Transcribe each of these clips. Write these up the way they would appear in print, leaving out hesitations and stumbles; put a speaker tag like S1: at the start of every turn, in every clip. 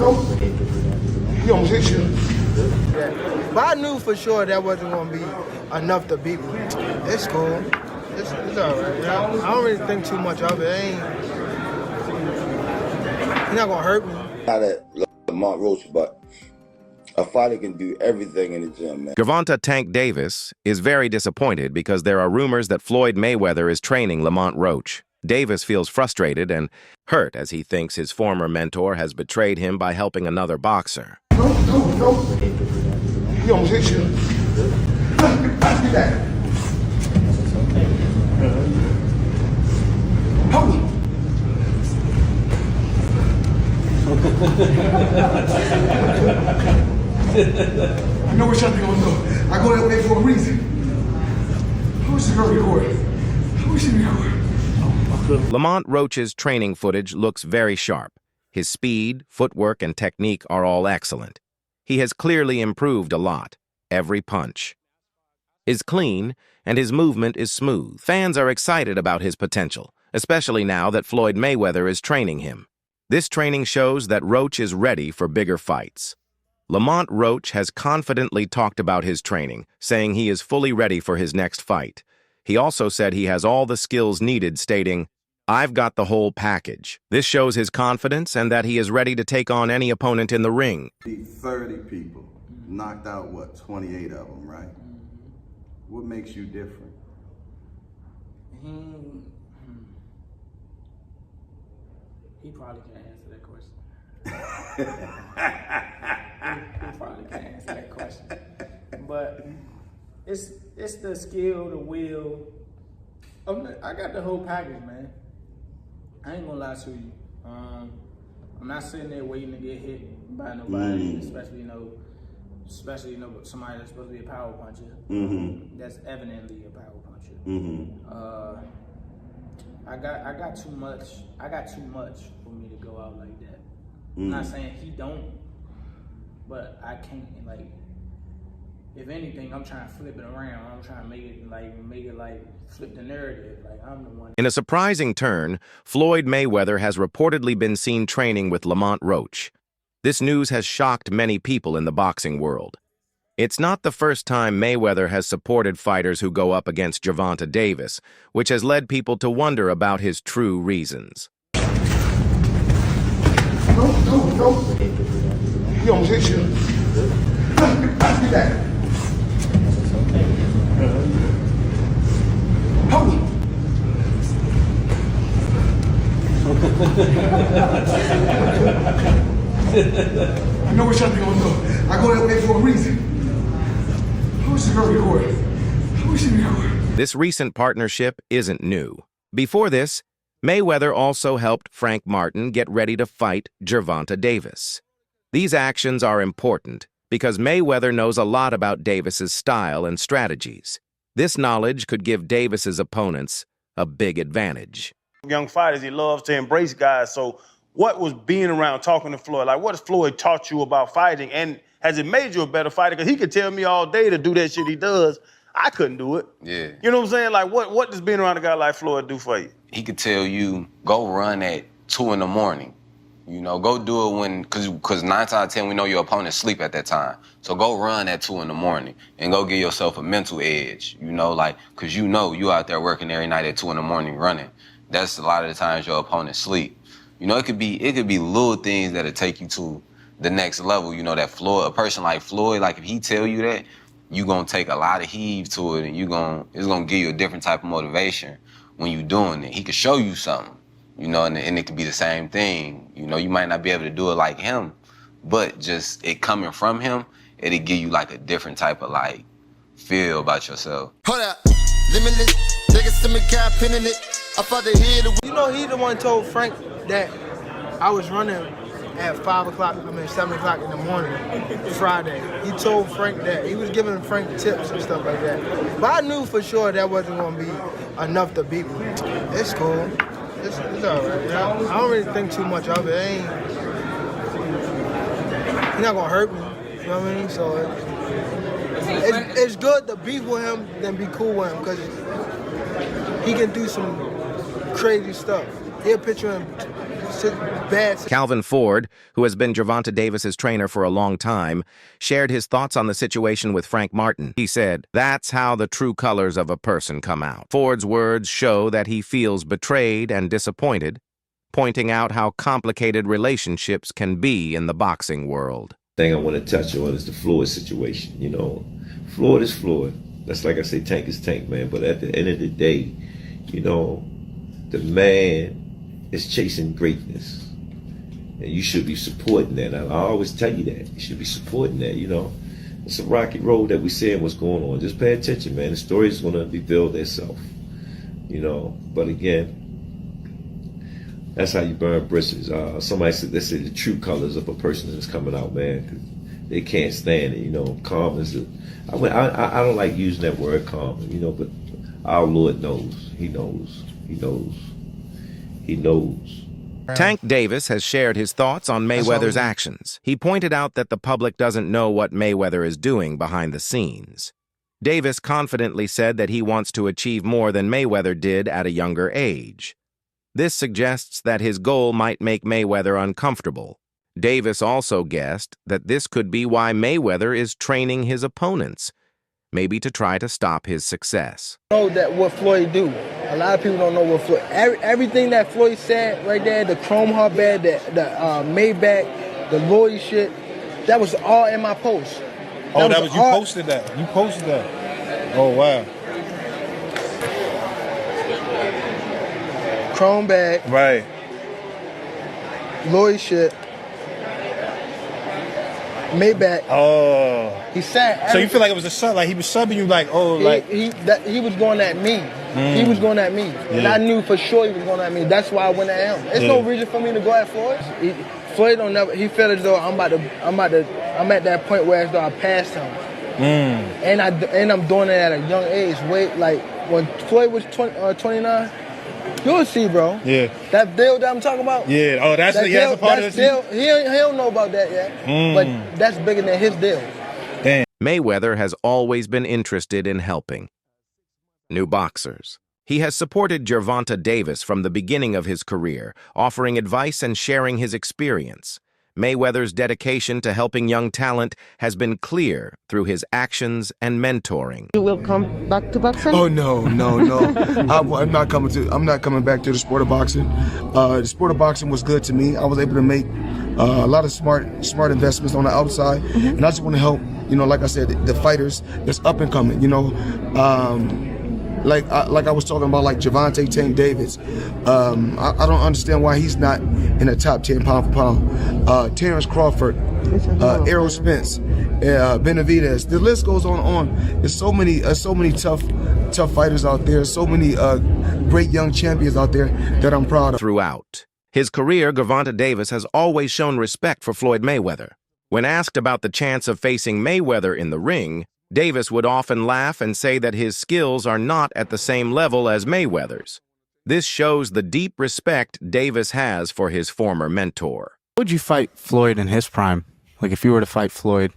S1: He almost hit you. Yeah. But I knew for sure that wasn't going to be enough to beat me. It's cool. It's all right. You know? I don't really think too much of it. He's not going to hurt me.
S2: Not at Lamont Roach, but a fighter can do everything in the gym, man.
S3: Gervonta "Tank" Davis is very disappointed because there are rumors that Floyd Mayweather is training Lamont Roach. Davis feels frustrated and hurt as he thinks his former mentor has betrayed him by helping another boxer.
S1: No. He almost hit you. Get that. I know what y'all think I'm doing. I go that way for a reason. I wish the girl recorded. I wish she recorded.
S3: Lamont Roach's training footage looks very sharp. His speed, footwork, and technique are all excellent. He has clearly improved a lot. Every punch is clean, and his movement is smooth. Fans are excited about his potential, especially now that Floyd Mayweather is training him. This training shows that Roach is ready for bigger fights. Lamont Roach has confidently talked about his training, saying he is fully ready for his next fight. He also said he has all the skills needed, stating, "I've got the whole package." This shows his confidence and that he is ready to take on any opponent in the ring.
S2: Beat 30 people, knocked out, what, 28 of them, right? What makes you different?
S4: He probably can't answer that question. he probably can't answer that question. But it's the skill, the will. I got the whole package, man. I ain't gonna lie to you. I'm not sitting there waiting to get hit by nobody, especially somebody that's supposed to be a power puncher. That's evidently a power puncher. I got too much. I got too much for me to go out like that. I'm not saying he don't, but I can't. Like, if anything, I'm trying to flip it around. I'm trying to make it flip the narrative. Like, I'm the one.
S3: In a surprising turn, Floyd Mayweather has reportedly been seen training with Lamont Roach. This news has shocked many people in the boxing world. It's not the first time Mayweather has supported fighters who go up against Gervonta Davis, which has led people to wonder about his true reasons.
S1: No. He almost hit you. Get that. I know what y'all think I'm doing. I go that way for a reason. I wish the girl recorded. I wish she recorded.
S3: This recent partnership isn't new. Before this, Mayweather also helped Frank Martin get ready to fight Gervonta Davis. These actions are important because Mayweather knows a lot about Davis's style and strategies. This knowledge could give Davis's opponents a big advantage.
S5: Young fighters, he loves to embrace guys. So what was being around talking to Floyd? Like, what has Floyd taught you about fighting? And has it made you a better fighter? Because he could tell me all day to do that shit he does. I couldn't do it.
S6: Yeah.
S5: You know what I'm saying? Like, what does being around a guy like Floyd do for you?
S6: He could tell you, go run at 2 in the morning. You know, go do it when, because 9 times out of 10, we know your opponent sleep at that time. So go run at 2 in the morning and go give yourself a mental edge, you know, like, because you know you out there working every night at 2 in the morning running. That's a lot of the times your opponent sleep. You know, it could be little things that'll take you to the next level. You know, that Floyd, a person like Floyd, like if he tell you that, you gonna take a lot of heave to it and it's gonna give you a different type of motivation when you doing it. He could show you something, you know, and it could be the same thing. You know, you might not be able to do it like him, but just it coming from him, it'll give you like a different type of like feel about yourself.
S7: Hold up, limitless, take a stomach cap, pinning it. I thought they hear the.
S1: You know, he the one told Frank that I was running at 7 o'clock in the morning, Friday. He told Frank that. He was giving Frank tips and stuff like that. But I knew for sure that wasn't going to be enough to beat me. It's cool. It's all right. You know? I don't really think too much of it. He's not going to hurt me. You know what I mean? So it's good to beef with him than be cool with him because he can do some crazy stuff. He'll put you in bad.
S3: Calvin Ford, who has been Gervonta Davis's trainer for a long time, shared his thoughts on the situation with Frank Martin. He said, "That's how the true colors of a person come out." Ford's words show that he feels betrayed and disappointed, pointing out how complicated relationships can be in the boxing world.
S8: Thing I want to touch on is the Floyd situation. You know, Floyd is Floyd. That's like I say, Tank is Tank, man. But at the end of the day, you know, the man is chasing greatness. And you should be supporting that. I always tell you that. You should be supporting that, you know. It's a rocky road that we're seeing what's going on. Just pay attention, man. The story is going to reveal itself, you know. But again, that's how you burn bridges. Somebody said, they say the true colors of a person is coming out, man. 'Cause they can't stand it, you know. Calm is I don't like using that word calm, you know, but our Lord knows. He knows. He knows. He knows.
S3: Tank Davis has shared his thoughts on Mayweather's actions. He pointed out that the public doesn't know what Mayweather is doing behind the scenes. Davis confidently said that he wants to achieve more than Mayweather did at a younger age. This suggests that his goal might make Mayweather uncomfortable. Davis also guessed that this could be why Mayweather is training his opponents, maybe to try to stop his success.
S1: Know that what Floyd do. A lot of people don't know what Floyd. Everything that Floyd said right there, the Chrome Heart bed, the Maybach, the Lloyd shit, that was all in my post.
S9: Oh, that was you posted that. You posted that. Oh wow.
S1: Chrome bag.
S9: Right.
S1: Lloyd shit. Maybach.
S9: Oh.
S1: He said.
S9: So you feel like it was a sub, like he was subbing you, like, oh, like
S1: he was going at me. He was going at me, and I knew for sure he was going at me. That's why I went at him. There's no reason for me to go at Floyd. Floyd don't never. He felt as though I'm at that point where as though I passed him. And I'm doing it at a young age. Wait, like when Floyd was 29. You'll see, bro.
S9: Yeah.
S1: That deal that I'm talking about?
S9: Yeah. Oh, that's a part of the deal.
S1: He don't know about that yet. But that's bigger than his deal.
S9: Damn.
S3: Mayweather has always been interested in helping new boxers. He has supported Gervonta Davis from the beginning of his career, offering advice and sharing his experience. Mayweather's dedication to helping young talent has been clear through his actions and mentoring.
S10: You will come back to boxing?
S11: Oh no. I'm not coming back to the sport of boxing. The sport of boxing was good to me. I was able to make a lot of smart investments on the outside, and I just want to help. You know, like I said, the fighters that's up and coming. You know, like I was talking about, like Gervonta Tank Davis. I don't understand why he's not in the top 10 pound for pound. Terrence Crawford, Errol Spence, Benavidez. The list goes on. There's so many tough fighters out there. So many great young champions out there that I'm proud of.
S3: Throughout his career, Gervonta Davis has always shown respect for Floyd Mayweather. When asked about the chance of facing Mayweather in the ring, Davis would often laugh and say that his skills are not at the same level as Mayweather's. This shows the deep respect Davis has for his former mentor.
S12: Would you fight Floyd in his prime? Like if you were to fight Floyd,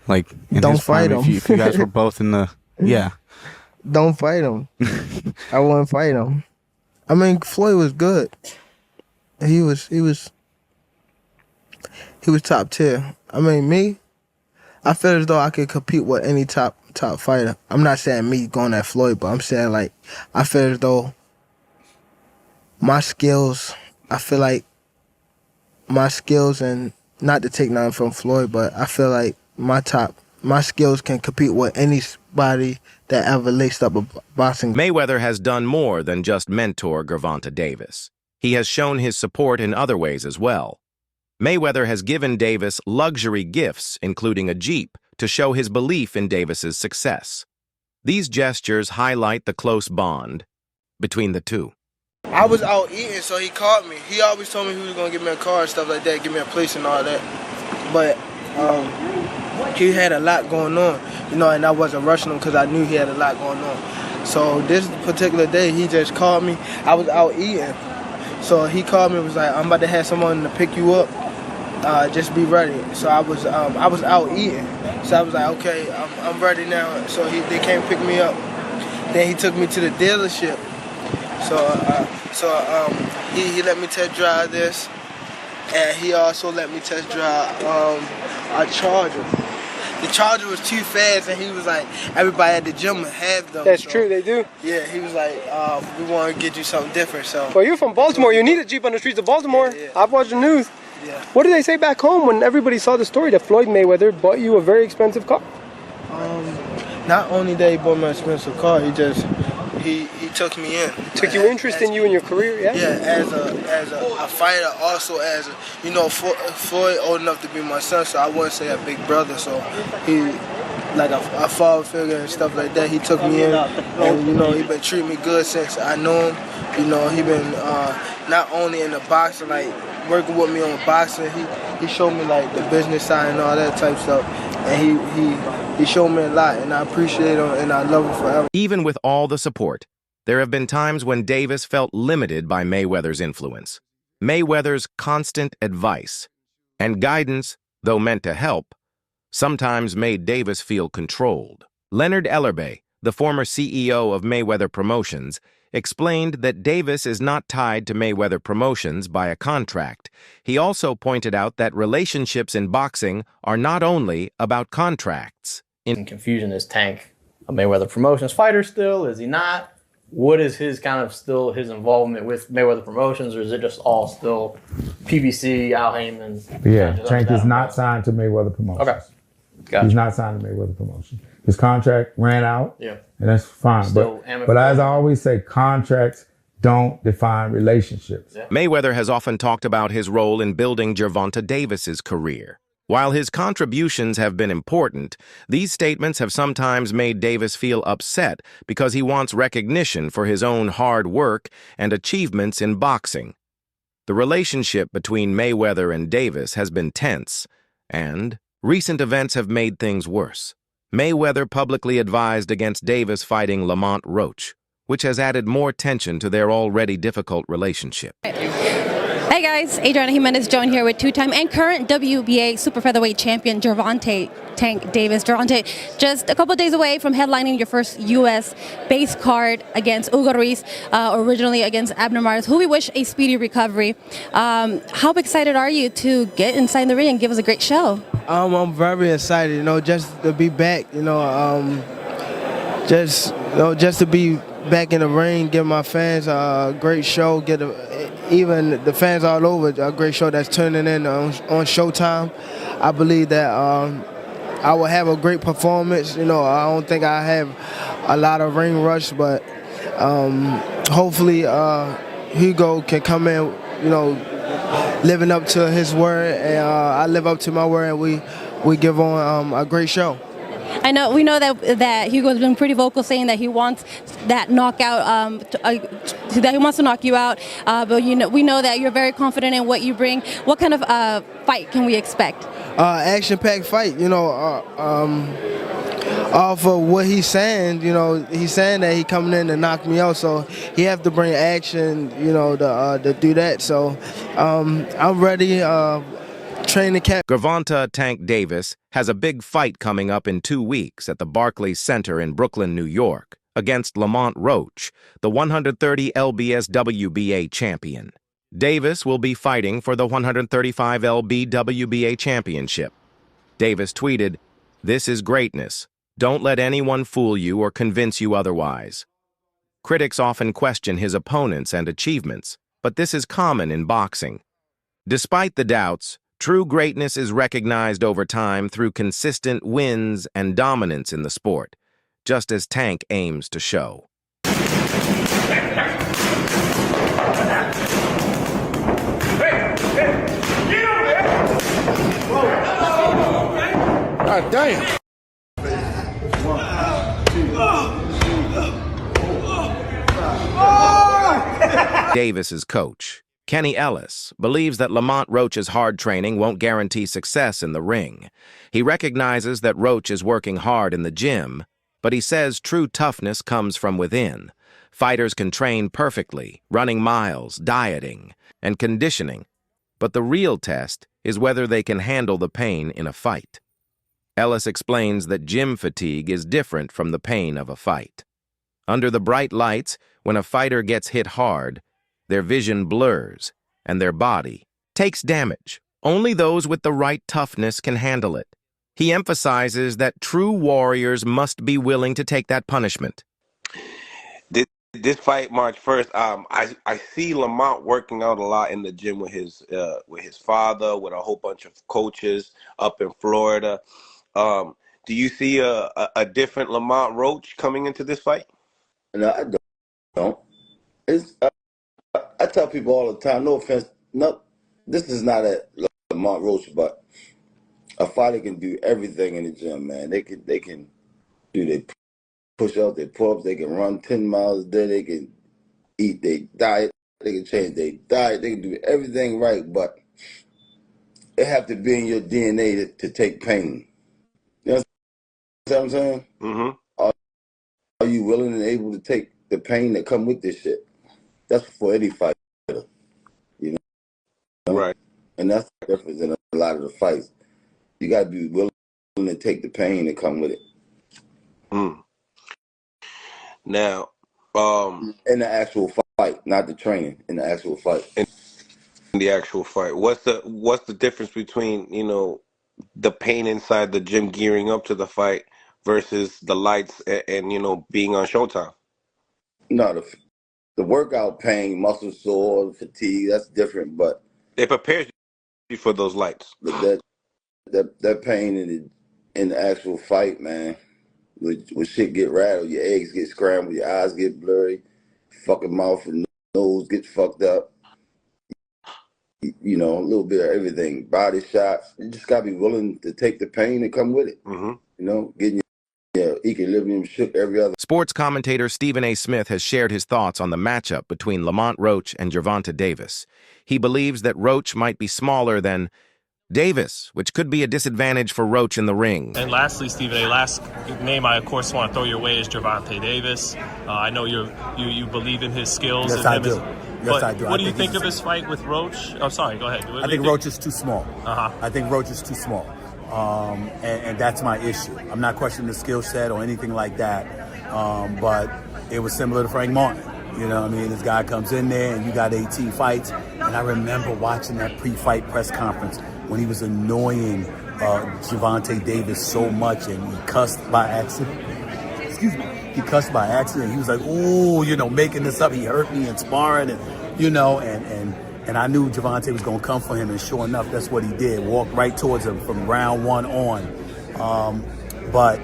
S12: like in
S1: Don't
S12: his prime,
S1: fight him.
S12: if you guys were both in the, yeah.
S1: Don't fight him. I wouldn't fight him. I mean, Floyd was good. He was top tier. I mean, me, I feel as though I could compete with any top fighter. I'm not saying me going at Floyd, but I'm saying, like, I feel as though my skills, and not to take nothing from Floyd, but I feel like my skills can compete with anybody that ever laced up a boxing.
S3: Mayweather has done more than just mentor Gervonta Davis. He has shown his support in other ways as well. Mayweather has given Davis luxury gifts, including a Jeep, to show his belief in Davis's success. These gestures highlight the close bond between the two.
S1: I was out eating, so he called me. He always told me he was going to give me a car and stuff like that, give me a place and all that. But he had a lot going on, you know, and I wasn't rushing him because I knew he had a lot going on. So this particular day, he just called me. I was out eating. So he called me and was like, I'm about to have someone to pick you up. Just be ready. So I was out eating. So I was like, okay, I'm ready now. So they came pick me up. Then he took me to the dealership. So he let me test drive this, and he also let me test drive a Charger. The Charger was too fast, and he was like, everybody at the gym have them.
S13: That's true, they do.
S1: Yeah, he was like, we want to get you something different. So.
S13: Well, you're from Baltimore. You need a Jeep on the streets of Baltimore.
S1: Yeah.
S13: I've watched the news.
S1: Yeah.
S13: What did they say back home when everybody saw the story that Floyd Mayweather bought you a very expensive car?
S1: Not only that he bought me an expensive car, he took me in.
S13: Took you interest in you and your career, yeah?
S1: Yeah, as a fighter, also as a, you know, Floyd old enough to be my son, so I wouldn't say a big brother, so he, like a father figure and stuff like that, he took me in, and you know, he been treating me good since I knew him. You know, he been not only in the boxing, like working with me on boxing, he showed me like the business side and all that type stuff, and he showed me a lot, and I appreciate him and I love him forever.
S3: Even with all the support, there have been times when Davis felt limited by Mayweather's influence. Mayweather's constant advice and guidance, though meant to help, sometimes made Davis feel controlled. Leonard Ellerbay, the former CEO of Mayweather Promotions, explained that Davis is not tied to Mayweather Promotions by a contract. He also pointed out that relationships in boxing are not only about contracts.
S14: In confusion, is Tank a Mayweather Promotions fighter still? Is he not? What is his kind of still his involvement with Mayweather Promotions, or is it just all still PBC, Al Heyman?
S9: Yeah, Tank is not signed to Mayweather Promotions.
S14: Okay. Gotcha.
S9: He's not signed to Mayweather Promotions. His contract ran out.
S14: Yeah.
S9: And that's fine.
S14: Still
S9: But as I always say, contracts don't define relationships.
S14: Yeah.
S3: Mayweather has often talked about his role in building Gervonta Davis's career. While his contributions have been important, these statements have sometimes made Davis feel upset because he wants recognition for his own hard work and achievements in boxing. The relationship between Mayweather and Davis has been tense, and recent events have made things worse. Mayweather publicly advised against Davis fighting Lamont Roach, which has added more tension to their already difficult relationship.
S15: Hey guys, Adriana Jimenez joined here with two-time and current WBA super featherweight champion Gervonta Tank Davis. Gervonta, just a couple days away from headlining your first U.S. base card against Hugo Ruiz, originally against Abner Mares, who we wish a speedy recovery. How excited are you to get inside the ring and give us a great show?
S1: I'm very excited, you know, just to be back, you know, just to be back in the ring, give my fans a great show, even the fans all over a great show that's turning in on Showtime. I believe that I will have a great performance. You know, I don't think I have a lot of ring rush, but hopefully Hugo can come in, you know, living up to his word, and I live up to my word, and we give on a great show.
S15: We know that Hugo's been pretty vocal saying that he wants that knockout, that he wants to knock you out. But we know that you're very confident in what you bring. What kind of fight can we expect?
S1: Action-packed fight. You know, off of what he's saying. You know, he's saying that he coming in to knock me out, so he have to bring action. You know, to do that. So I'm ready. Training camp.
S3: Gervonta Tank Davis has a big fight coming up in 2 weeks at the Barclays Center in Brooklyn, New York, against Lamont Roach, the 130 LBS WBA champion. Davis will be fighting for the 135 LB WBA championship. Davis tweeted, "This is greatness. Don't let anyone fool you or convince you otherwise." Critics often question his opponents and achievements, but this is common in boxing. Despite the doubts, true greatness is recognized over time through consistent wins and dominance in the sport, just as Tank aims to show.
S9: God damn.
S3: Davis's coach, Kenny Ellis, believes that Lamont Roach's hard training won't guarantee success in the ring. He recognizes that Roach is working hard in the gym, but he says true toughness comes from within. Fighters can train perfectly, running miles, dieting, and conditioning, but the real test is whether they can handle the pain in a fight. Ellis explains that gym fatigue is different from the pain of a fight. Under the bright lights, when a fighter gets hit hard, their vision blurs, and their body takes damage. Only those with the right toughness can handle it. He emphasizes that true warriors must be willing to take that punishment.
S16: This fight, March 1st, I see Lamont working out a lot in the gym with his father, with a whole bunch of coaches up in Florida. Do you see a different Lamont Roach coming into this fight?
S17: No, I don't. It's I tell people all the time, no offense, this is not a Lamont Roach, but a fighter can do everything in the gym, man. They can do their push-ups, their pull-ups, they can run 10 miles a day, they can eat their diet, they can change their diet, they can do everything right, but it have to be in your DNA to take pain. You know what I'm saying?
S16: Mm-hmm.
S17: Are you willing and able to take the pain that come with this shit? That's for any fighter, you know?
S16: Right.
S17: And that's the difference in a lot of the fights. You got to be willing to take the pain that come with it.
S16: Mm. Now,
S17: in the actual fight, not the training, in the actual fight.
S16: In the actual fight, what's the difference between, you know, the pain inside the gym gearing up to the fight versus the lights and you know, being on Showtime?
S17: No, the workout pain, muscle sore, fatigue, that's different, but
S16: it prepares you for those lights.
S17: But that pain in the actual fight, man, when shit get rattled, your eggs get scrambled, your eyes get blurry, fucking mouth and nose get fucked up. You know, a little bit of everything. Body shots. You just gotta be willing to take the pain and come with it.
S16: Mm-hmm.
S17: You know, getting your equilibrium shook every other.
S3: Sports commentator Stephen A. Smith has shared his thoughts on the matchup between Lamont Roach and Gervonta Davis. He believes that Roach might be smaller than Davis, which could be a disadvantage for Roach in the ring.
S18: And lastly, Stephen A., last name I, of course, want to throw your way is Gervonta Davis. I know you believe in his skills.
S19: Yes, I do. Yes, I do.
S18: What do you think of his fight with Roach? Oh, sorry, go ahead.
S19: I think Roach is too small. I think Roach is too small. And that's my issue. I'm not questioning the skill set or anything like that. But it was similar to Frank Martin. You know what I mean? This guy comes in there and you got 18 fights. And I remember watching that pre-fight press conference when he was annoying Gervonta Davis so much and he cussed by accident. Excuse me. He cussed by accident. He was like, "Oh, you know, making this up. He hurt me in sparring," and you know, and I knew Gervonta was gonna come for him, and sure enough, that's what he did. Walked right towards him from round one on. But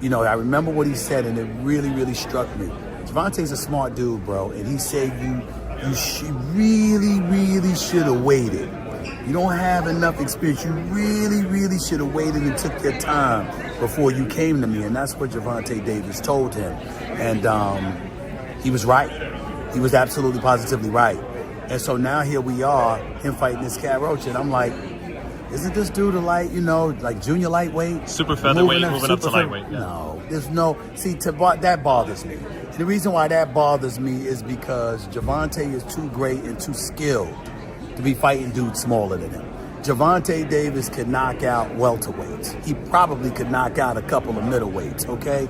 S19: you know, I remember what he said, and it really, really struck me. Gervonta's a smart dude, bro, and he said you really, really should have waited. You don't have enough experience. You really, really should have waited and took your time before you came to me. And that's what Gervonta Davis told him. And he was right. He was absolutely positively right. And so now here we are, him fighting this cat Roach. And I'm like, isn't this dude a like junior lightweight?
S18: Super featherweight, moving up to lightweight. Yeah.
S19: No, there's no, see, that bothers me. And the reason why that bothers me is because Gervonta is too great and too skilled to be fighting dudes smaller than him. Gervonta Davis could knock out welterweights. He probably could knock out a couple of middleweights, okay?